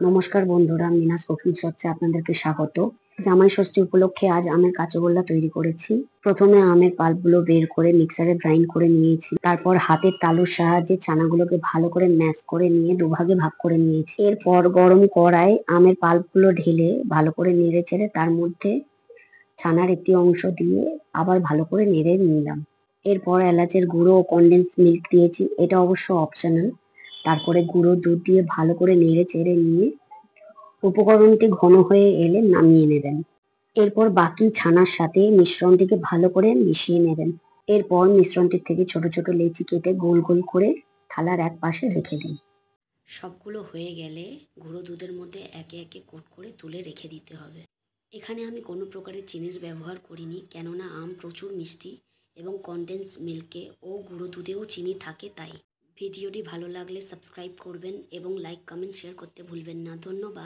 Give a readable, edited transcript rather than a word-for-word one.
নমস্কার বন্ধুরা, মিনাস কুকিং শপসে আপনাদেরকে স্বাগত। জামাই ষষ্ঠী উপলক্ষে আজ আমের কাঁচগোল্লা তৈরি করেছি। প্রথমে আমের পাল্পগুলো বের করে মিক্সারে গ্রাইন্ড করে নিয়েছি। তারপর হাতের তালুর সাহায্যে ছানাগুলোকে ভালো করে ম্যাশ করে নিয়ে দুভাগে ভাগ করে নিয়েছি। এরপর গরম কড়ায় আমের পাল্পগুলো ঢেলে ভালো করে নেড়ে চেড়ে তার মধ্যে ছানার একটি অংশ দিয়ে আবার ভালো করে নেড়ে নিলাম। এরপর এলাচের গুঁড়ো ও কনডেন্স মিল্ক দিয়েছি, এটা অবশ্য অপশনাল। তারপরে গুঁড়ো দুধ দিয়ে ভালো করে নেড়ে চেড়ে নিয়ে উপকরণটি ঘন হয়ে এলে নামিয়ে নেবেন। এরপর বাকি ছানার সাথে মিশ্রণটিকে ভালো করে মিশিয়ে নেবেন। এরপর মিশ্রণটির থেকে ছোট ছোট লেচি কেটে গোল গোল করে থালার এক পাশে রেখে দিন। সবগুলো হয়ে গেলে গুঁড়ো দুধের মধ্যে একে একে কোট করে তুলে রেখে দিতে হবে। এখানে আমি কোনো প্রকারের চিনির ব্যবহার করিনি, কেননা আম প্রচুর মিষ্টি এবং কনডেন্স মিল্কে ও গুঁড়ো দুধেও চিনি থাকে তাই। ভিডিওটি ভালো লাগলে সাবস্ক্রাইব করবেন এবং লাইক কমেন্ট শেয়ার করতে ভুলবেন না। ধন্যবাদ।